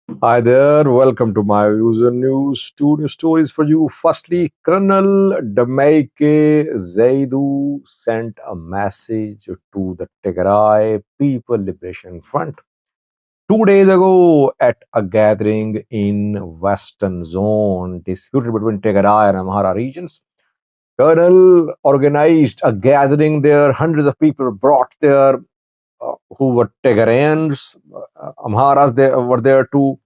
Hi there, welcome to my user news. Two news stories for you. Firstly, Colonel Demeke Zewdu sent a message to the Tigray People Liberation Front 2 days ago at a gathering in Western Zone disputed between Tigray and Amhara regions. Colonel organized a gathering there. Hundreds of people were brought there who were Tigrayans. Amharas they were there too.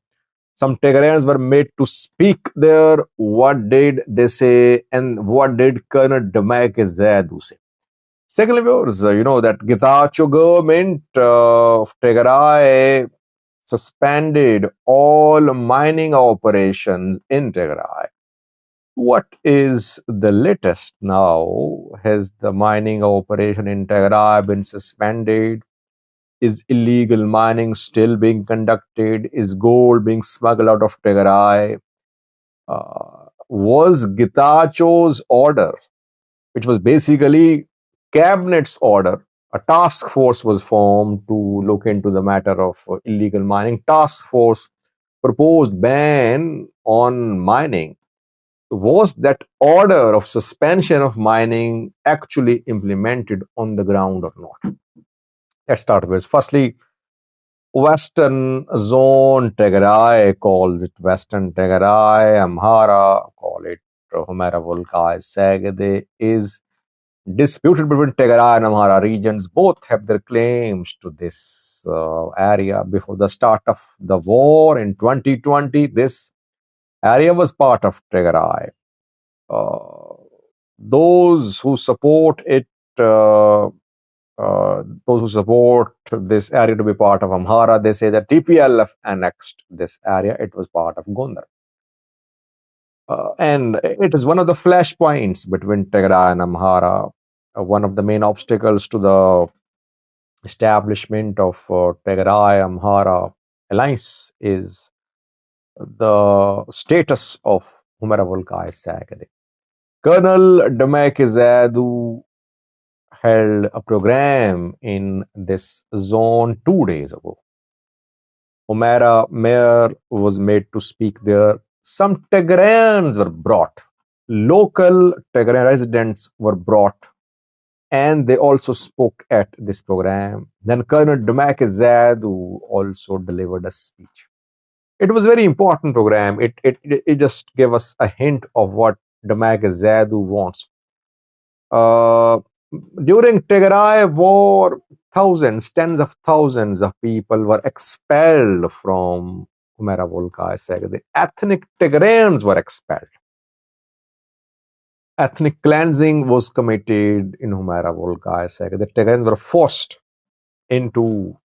Some Tigrayans were made to speak there. What did they say, and what did Colonel Demeke Zewdu say? Secondly, viewers, you know that Getachew government of Tigray suspended all mining operations in Tigray. What is the latest now? Has the mining operation in Tigray been suspended? Is illegal mining still being conducted? Is gold being smuggled out of Tigray? Was Getachew's order, which was basically cabinet's order, a task force was formed to look into the matter of illegal mining. Task force proposed ban on mining. Was that order of suspension of mining actually implemented on the ground or not? Let's start with firstly Western Zone Tigray calls it Western Tigray, Amhara call it Humera Volkai Sagade is disputed between Tigray and Amhara regions. Both have their claims to this area. Before the start of the war in 2020, this area was part of Tigray. Uh, those who support it uh, those who support this area to be part of Amhara, they say that TPLF annexed this area. It was part of Gondar. And it is one of the flashpoints between Tigray and Amhara. One of the main obstacles to the establishment of Tigray Amhara alliance is the status of Humera Volkai Sagade. Colonel Demeke Zewdu held a program in this zone 2 days ago. Humera mayor was made to speak there. Some Tigrayans were brought. Local Tigray residents were brought, and they also spoke at this program. Then Colonel Demeke Zewdu also delivered a speech. It was a very important program. It just gave us a hint of what Demeke Zewdu wants. Uh, During Tigray war, thousands, tens of thousands of people were expelled from Humera Volkai Sega. The ethnic Tigrayans were expelled. Ethnic cleansing was committed in Humera Volkai Sega. The Tigrayans were forced into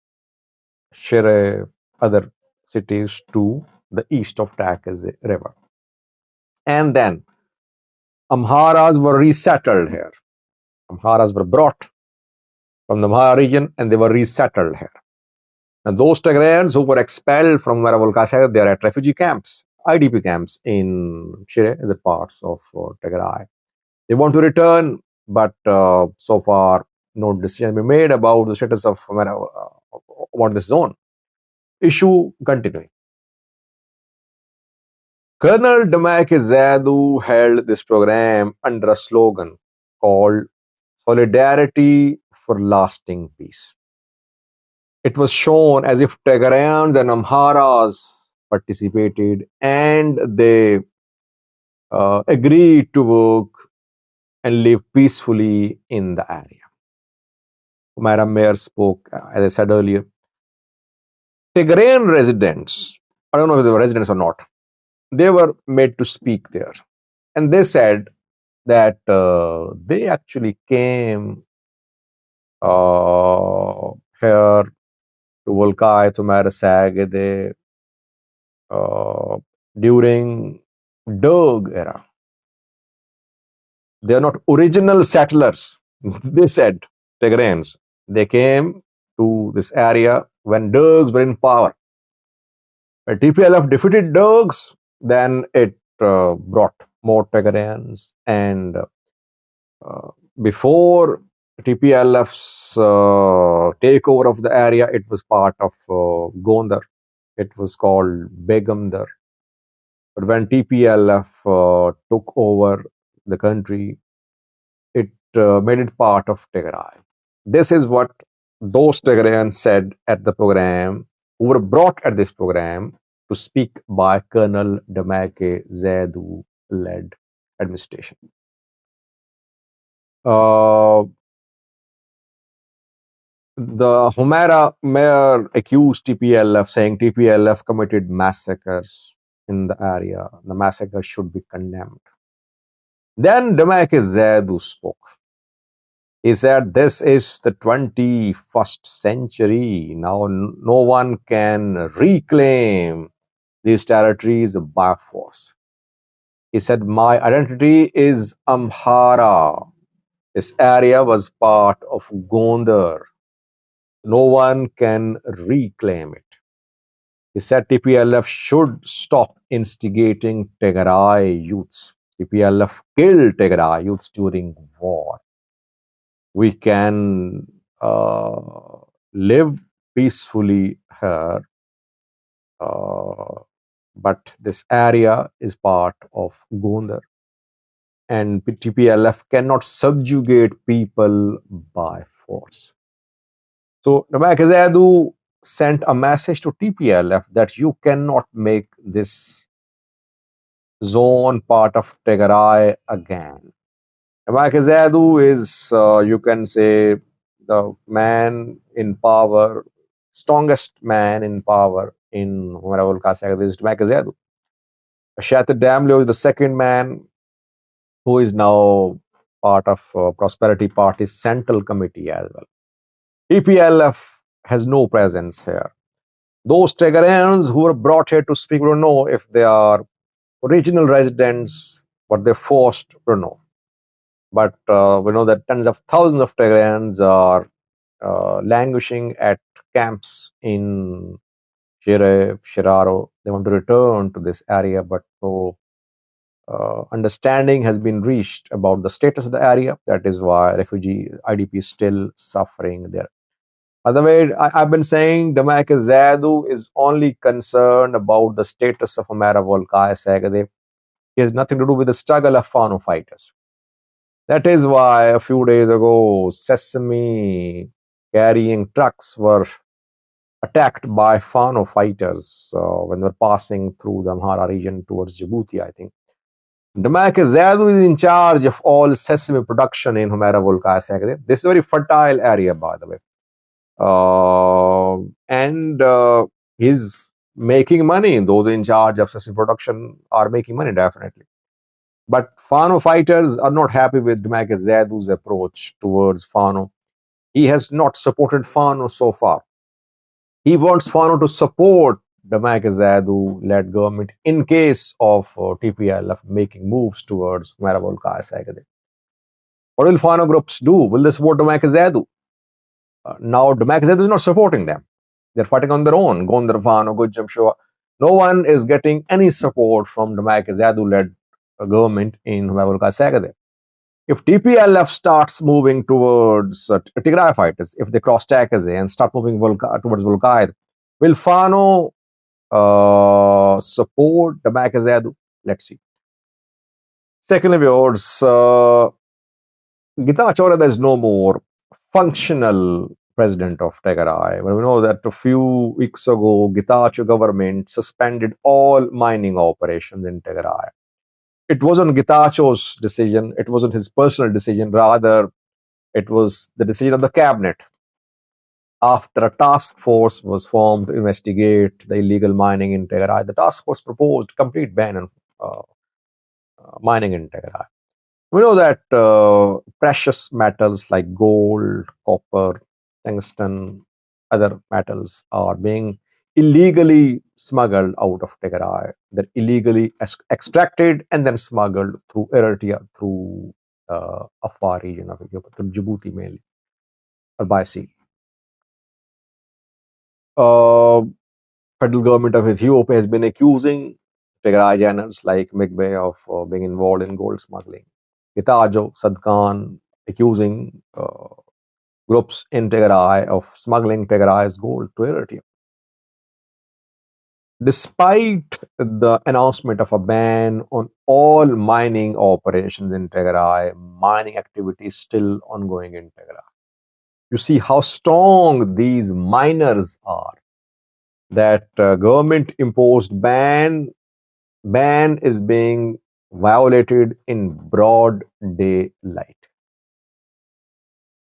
Shire, other cities to the east of Tigray River. And then Amharas were resettled here. Amharas were brought from the Amhara region and they were resettled here. And those Tigrayans who were expelled from Maravolkasha, they are at refugee camps, IDP camps in Shire, the parts of Tigray. They want to return, but so far no decision has been made about the status of about this zone. Issue continuing. Colonel Demeke Zewdu held this program under a slogan called Solidarity for Lasting Peace. It was shown as if Tigrayans and Amharas participated and they agreed to work and live peacefully in the area. Umaira Mayor spoke, as I said earlier. Tigrayan residents, I don't know if they were residents or not, they were made to speak there. And they said that they actually came here to Volkai, to Marasag, they during Derg era. They are not original settlers. They said, Tigrayans. They came to this area when Dergs were in power. When TPLF defeated Dergs, then it brought more Tigrayans. And before TPLF's takeover of the area, it was part of Gondar. It was called Begamdar. But when TPLF took over the country, it made it part of Tigray. This is what those Tigrayans said at the program, who were brought at this program to speak by Colonel Demeke Zewdu led administration. Uh, the Humera mayor accused TPLF, saying TPLF committed massacres in the area. The massacres should be condemned. Then Demeke Zewdu spoke. He said, "This is the 21st century. Now, no one can reclaim these territories by force." He said, "My identity is Amhara. This area was part of Gondar. No one can reclaim it." He said TPLF should stop instigating Tigray youths. TPLF killed Tigray youths during war. We can live peacefully here, but this area is part of Gondar, and TPLF cannot subjugate people by force. So Demeke Zewdu sent a message to TPLF that you cannot make this zone part of Tigray again. Demeke Zewdu is, you can say, the man in power, strongest man in power in Humera Volca is Demeke Zewdu. Shatid Damlio is the second man who is now part of Prosperity Party's Central Committee as well. TPLF has no presence here. Those Tigrayans who were brought here to speak, we don't know if they are original residents, what they're forced, we don't know. But we know that tens of thousands of Tigrayans are languishing at camps in Shire, Shiraro. They want to return to this area, but no understanding has been reached about the status of the area. That is why refugee IDP is still suffering there. By the way, I've been saying Demeke Zewdu is only concerned about the status of Humera Volca Sagade. He has nothing to do with the struggle of Fano fighters. That is why a few days ago, sesame carrying trucks were attacked by Fano fighters when they were passing through the Amhara region towards Djibouti, I think. Demeke Zewdu is in charge of all sesame production in Humera Volca Sagade. This is a very fertile area, by the way. And he's making money. Those in charge of sesame production are making money, definitely. But Fano fighters are not happy with Demeke Zewdu's approach towards Fano. He has not supported Fano so far. He wants Fano to support Demeke Zewdu-led government in case of TPLF making moves towards Humera Volca Sagade. What will Fano groups do? Will they support Demeke Zewdu? Now Demeke Zewdu is not supporting them. They're fighting on their own. Gondar, Fano, Gujjam, Shoa. No one is getting any support from Demeke Zewdu-led government in Humera Volca Sagade. If TPLF starts moving towards Tigray fighters, if they cross Takaze and start moving towards Volcaid, will Fano support Demeke Zewdu? Let's see. Secondly, viewers, Gita there is no more functional president of Tigray. Well, we know that a few weeks ago, Getachew government suspended all mining operations in Tigray. It wasn't Getachew's decision. It wasn't his personal decision. Rather, it was the decision of the cabinet. After a task force was formed to investigate the illegal mining in Tigray, the task force proposed complete ban on mining in Tigray. We know that precious metals like gold, copper, tungsten, other metals are being illegally smuggled out of Tigray. They're illegally extracted and then smuggled through Eritrea, through Afar region of Ethiopia, through Djibouti mainly, or by sea. Federal government of Ethiopia has been accusing Tigray generals like Migbe of being involved in gold smuggling. Getachew, Sadkan accusing groups in Tigray of smuggling Tigray's gold to Eritrea. Despite the announcement of a ban on all mining operations in Tigray, mining activity is still ongoing in Tigray. You see how strong these miners are. That government imposed ban is being violated in broad daylight.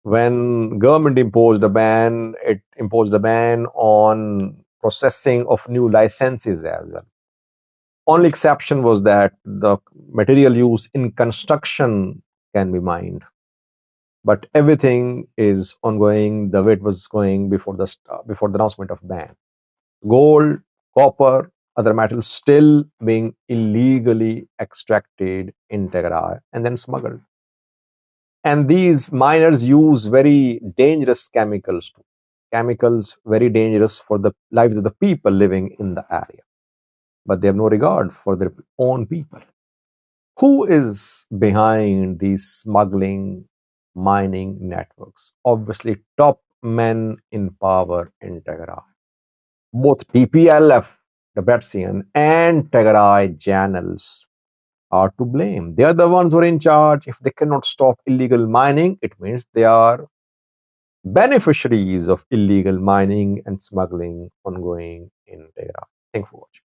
When government imposed a ban, it imposed a ban on processing of new licenses as well. Only exception was that the material used in construction can be mined, but everything is ongoing the way it was going before the announcement of ban. Gold, copper, other metals still being illegally extracted in Tigray and then smuggled. And these miners use very dangerous chemicals too. Chemicals very dangerous for the lives of the people living in the area. But they have no regard for their own people. Who is behind these smuggling mining networks? Obviously, top men in power in Tigray. Both TPLF, the Debrecen, and Tigray channels are to blame. They are the ones who are in charge. If they cannot stop illegal mining, it means they are beneficiaries of illegal mining and smuggling ongoing in Tigray. Thank you for watching.